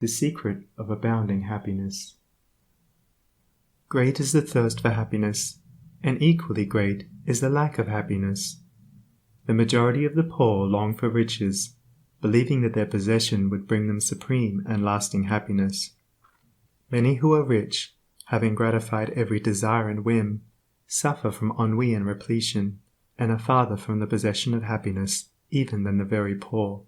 The secret of abounding happiness. Great is the thirst for happiness, and equally great is the lack of happiness. The majority of the poor long for riches, believing that their possession would bring them supreme and lasting happiness. Many who are rich, having gratified every desire and whim, suffer from ennui and repletion, and are farther from the possession of happiness even than the very poor.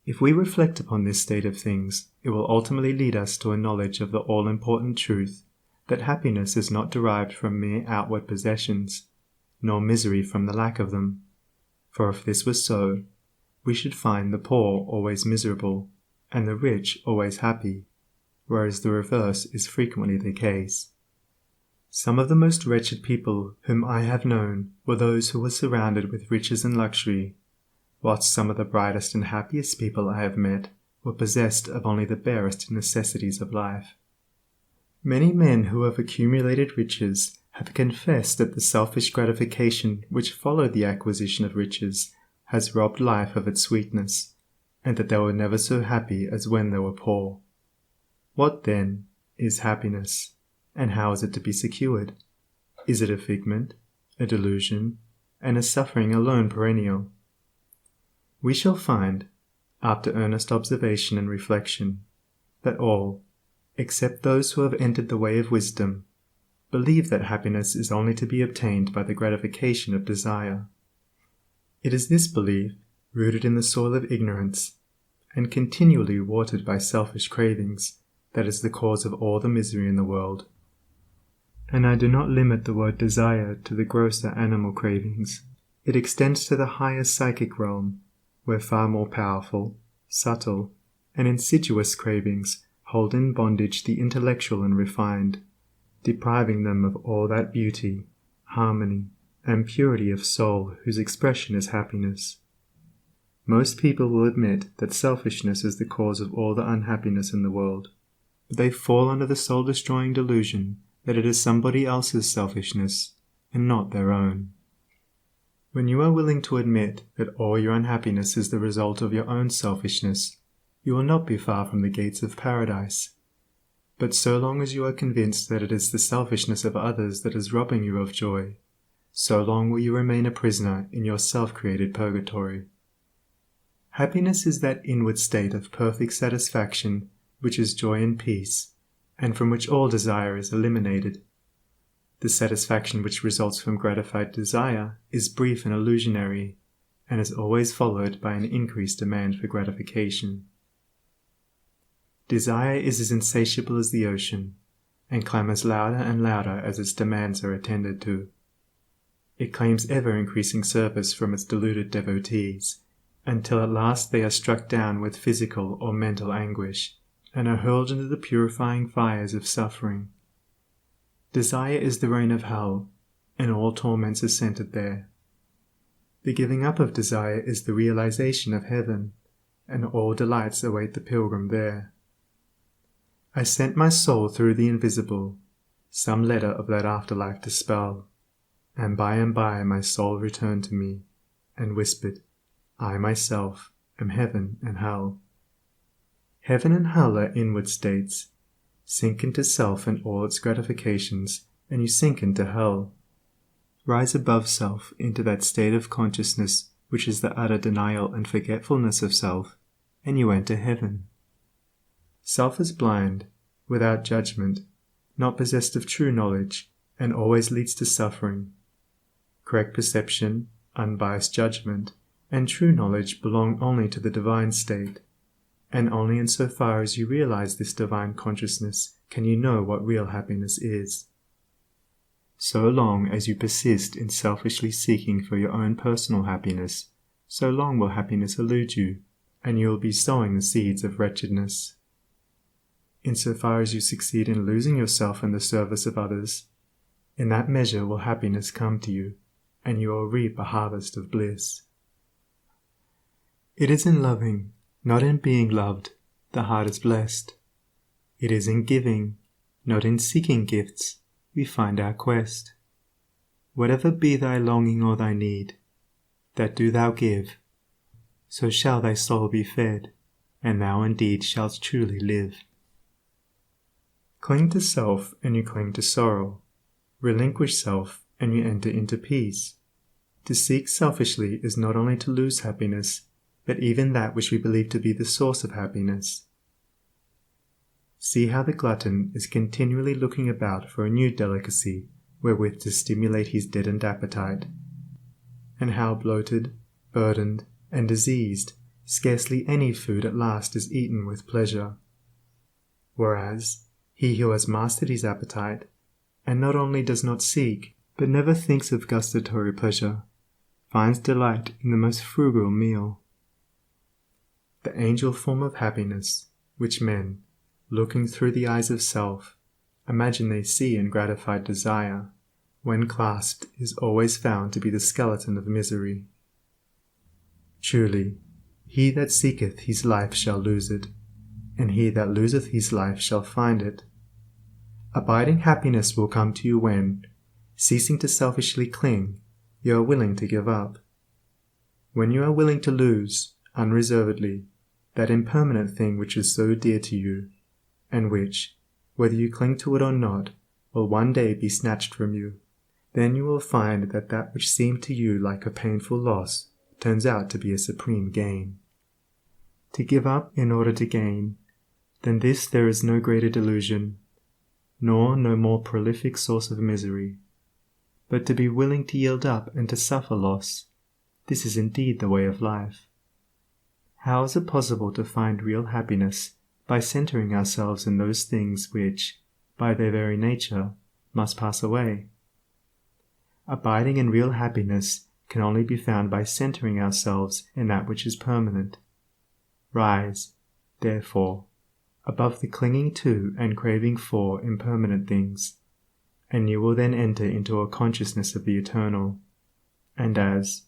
If we reflect upon this state of things, it will ultimately lead us to a knowledge of the all-important truth that happiness is not derived from mere outward possessions, nor misery from the lack of them. For if this were so, we should find the poor always miserable, and the rich always happy, whereas the reverse is frequently the case. Some of the most wretched people whom I have known were those who were surrounded with riches and luxury, whilst some of the brightest and happiest people I have met were possessed of only the barest necessities of life. Many men who have accumulated riches have confessed that the selfish gratification which followed the acquisition of riches has robbed life of its sweetness, and that they were never so happy as when they were poor. What, then, is happiness, and how is it to be secured? Is it a figment, a delusion, and is suffering alone perennial? We shall find, after earnest observation and reflection, that all, except those who have entered the way of wisdom, believe that happiness is only to be obtained by the gratification of desire. It is this belief, rooted in the soil of ignorance, and continually watered by selfish cravings, that is the cause of all the misery in the world. And I do not limit the word desire to the grosser animal cravings. It extends to the higher psychic realm, where far more powerful, subtle, and insidious cravings hold in bondage the intellectual and refined, depriving them of all that beauty, harmony, and purity of soul whose expression is happiness. Most people will admit that selfishness is the cause of all the unhappiness in the world, but they fall under the soul-destroying delusion that it is somebody else's selfishness and not their own. When you are willing to admit that all your unhappiness is the result of your own selfishness, you will not be far from the gates of paradise. But so long as you are convinced that it is the selfishness of others that is robbing you of joy, so long will you remain a prisoner in your self-created purgatory. Happiness is that inward state of perfect satisfaction which is joy and peace, and from which all desire is eliminated. The satisfaction which results from gratified desire is brief and illusionary, and is always followed by an increased demand for gratification. Desire is as insatiable as the ocean, and clamors louder and louder as its demands are attended to. It claims ever-increasing service from its deluded devotees, until at last they are struck down with physical or mental anguish, and are hurled into the purifying fires of suffering. Desire is the reign of hell, and all torments are centered there. The giving up of desire is the realization of heaven, and all delights await the pilgrim there. I sent my soul through the invisible, some letter of that afterlife to spell, and by my soul returned to me, and whispered, I myself am heaven and hell. Heaven and hell are inward states. Sink into self and all its gratifications, and you sink into hell. Rise above self into that state of consciousness which is the utter denial and forgetfulness of self, and you enter heaven. Self is blind, without judgment, not possessed of true knowledge, and always leads to suffering. Correct perception, unbiased judgment, and true knowledge belong only to the divine state, and only in so far as you realize this divine consciousness can you know what real happiness is. So long as you persist in selfishly seeking for your own personal happiness, so long will happiness elude you, and you will be sowing the seeds of wretchedness. Insofar as you succeed in losing yourself in the service of others, in that measure will happiness come to you, and you will reap a harvest of bliss. It is in loving, not in being loved, the heart is blessed. It is in giving, not in seeking gifts, we find our quest. Whatever be thy longing or thy need, that do thou give, so shall thy soul be fed, and thou indeed shalt truly live. Cling to self, and you cling to sorrow. Relinquish self, and you enter into peace. To seek selfishly is not only to lose happiness, but even that which we believe to be the source of happiness. See how the glutton is continually looking about for a new delicacy wherewith to stimulate his deadened appetite, and how bloated, burdened, and diseased scarcely any food at last is eaten with pleasure. Whereas he who has mastered his appetite, and not only does not seek, but never thinks of gustatory pleasure, finds delight in the most frugal meal. The angel form of happiness, which men, looking through the eyes of self, imagine they see in gratified desire, when clasped is always found to be the skeleton of misery. Truly, he that seeketh his life shall lose it, and he that loseth his life shall find it. Abiding happiness will come to you when, ceasing to selfishly cling, you are willing to give up. When you are willing to lose, unreservedly, that impermanent thing which is so dear to you, and which, whether you cling to it or not, will one day be snatched from you, then you will find that that which seemed to you like a painful loss turns out to be a supreme gain. To give up in order to gain, than this there is no greater delusion, nor no more prolific source of misery. But to be willing to yield up and to suffer loss, this is indeed the way of life. How is it possible to find real happiness by centering ourselves in those things which, by their very nature, must pass away? Abiding in real happiness can only be found by centering ourselves in that which is permanent. Rise, therefore, above the clinging to and craving for impermanent things, and you will then enter into a consciousness of the eternal, and as,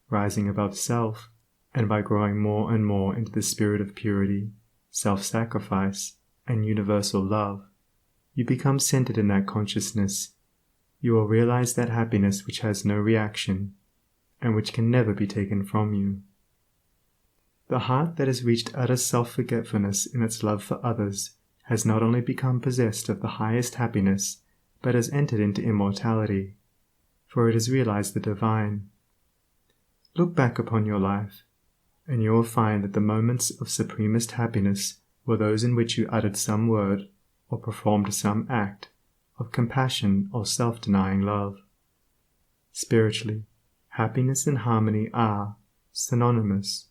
rising above self, and by growing more and more into the spirit of purity, self-sacrifice, and universal love, you become centered in that consciousness, you will realize that happiness which has no reaction, and which can never be taken from you. The heart that has reached utter self-forgetfulness in its love for others has not only become possessed of the highest happiness, but has entered into immortality, for it has realized the divine. Look back upon your life, and you will find that the moments of supremest happiness were those in which you uttered some word, or performed some act, of compassion or self-denying love. Spiritually, happiness and harmony are synonymous.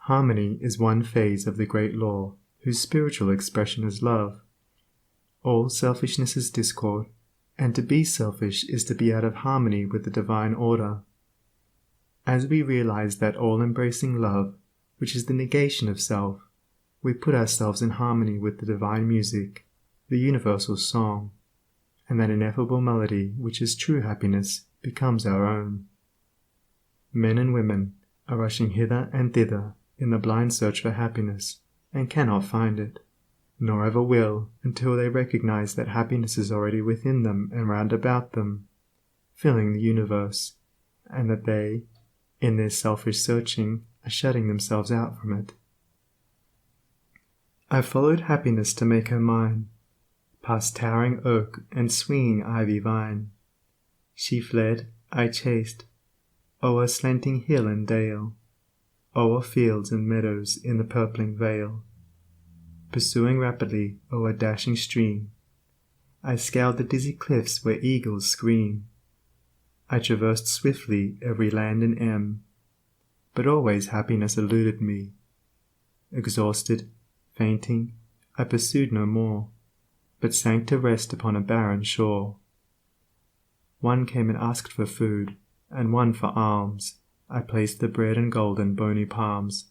Harmony is one phase of the great law, whose spiritual expression is love. All selfishness is discord, and to be selfish is to be out of harmony with the divine order. As we realize that all-embracing love, which is the negation of self, we put ourselves in harmony with the divine music, the universal song, and that ineffable melody which is true happiness becomes our own. Men and women are rushing hither and thither in the blind search for happiness, and cannot find it, nor ever will until they recognize that happiness is already within them and round about them, filling the universe, and that they, in their selfish searching, are shutting themselves out from it. I followed happiness to make her mine, past towering oak and swinging ivy vine. She fled, I chased, o'er slanting hill and dale, o'er fields and meadows in the purpling vale. Pursuing rapidly o'er dashing stream, I scaled the dizzy cliffs where eagles scream. I traversed swiftly every land and em, but always happiness eluded me. Exhausted, fainting, I pursued no more, but sank to rest upon a barren shore. One came and asked for food, and one for alms. I placed the bread and gold in bony palms.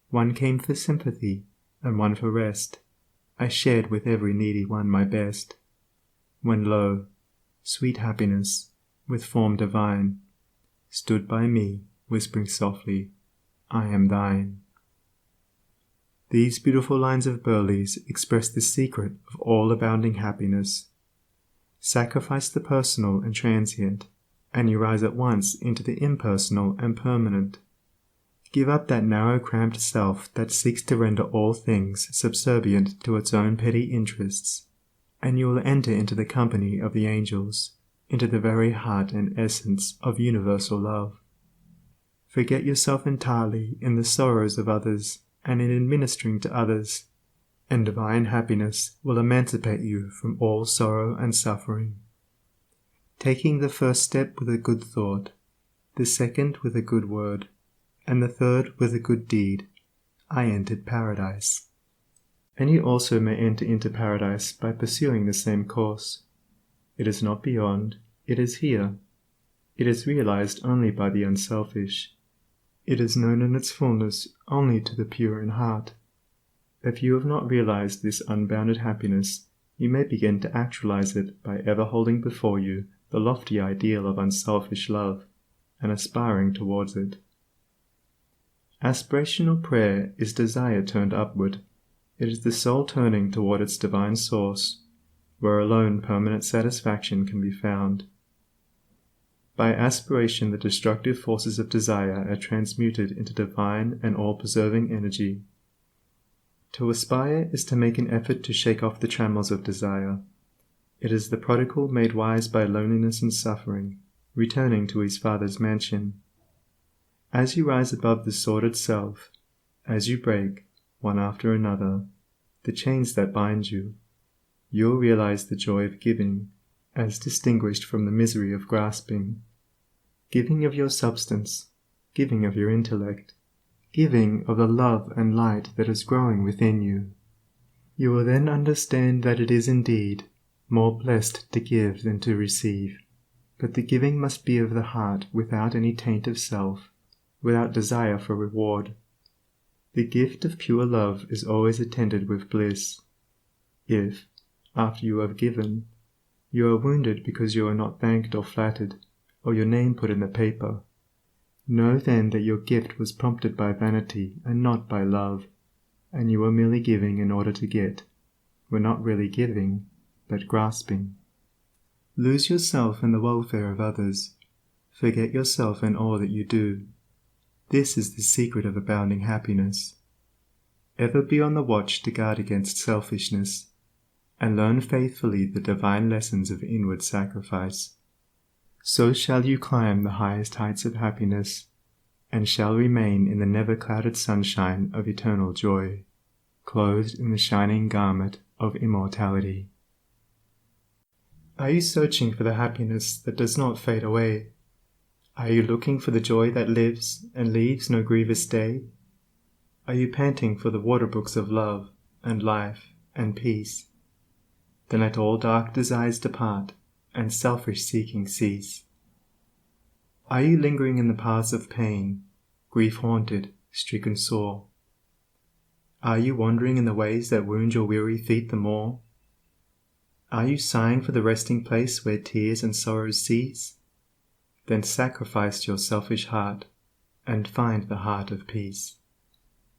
One came for sympathy, and one for rest. I shared with every needy one my best. When lo, sweet happiness, with form divine, stood by me, whispering softly, I am thine. These beautiful lines of Burleigh's express the secret of all abounding happiness. Sacrifice the personal and transient, and you rise at once into the impersonal and permanent. Give up that narrow cramped self that seeks to render all things subservient to its own petty interests, and you will enter into the company of the angels, into the very heart and essence of universal love. Forget yourself entirely in the sorrows of others and in administering to others, and divine happiness will emancipate you from all sorrow and suffering. Taking the first step with a good thought, the second with a good word, and the third with a good deed, I entered paradise. And you also may enter into paradise by pursuing the same course. It is not beyond, it is here. It is realized only by the unselfish. It is known in its fullness only to the pure in heart. If you have not realized this unbounded happiness, you may begin to actualize it by ever holding before you the lofty ideal of unselfish love, and aspiring towards it. Aspirational prayer is desire turned upward. It is the soul turning toward its divine source, where alone permanent satisfaction can be found. By aspiration the destructive forces of desire are transmuted into divine and all-preserving energy. To aspire is to make an effort to shake off the trammels of desire. It is the prodigal made wise by loneliness and suffering, returning to his Father's mansion. As you rise above the sordid self, as you break, one after another, the chains that bind you, you'll realize the joy of giving, as distinguished from the misery of grasping. Giving of your substance, giving of your intellect, giving of the love and light that is growing within you. You will then understand that it is indeed more blessed to give than to receive, but the giving must be of the heart without any taint of self, without desire for reward. The gift of pure love is always attended with bliss. If, after you have given, you are wounded because you are not thanked or flattered, or your name put in the paper, know then that your gift was prompted by vanity and not by love, and you were merely giving in order to get, were not really giving, but grasping. Lose yourself in the welfare of others. Forget yourself in all that you do. This is the secret of abounding happiness. Ever be on the watch to guard against selfishness, and learn faithfully the divine lessons of inward sacrifice. So shall you climb the highest heights of happiness, and shall remain in the never-clouded sunshine of eternal joy, clothed in the shining garment of immortality. Are you searching for the happiness that does not fade away? Are you looking for the joy that lives and leaves no grievous day? Are you panting for the waterbrooks of love and life and peace? Then let all dark desires depart and selfish seeking cease. Are you lingering in the paths of pain, grief-haunted, stricken sore? Are you wandering in the ways that wound your weary feet the more? Are you sighing for the resting place where tears and sorrows cease? Then sacrifice your selfish heart, and find the heart of peace.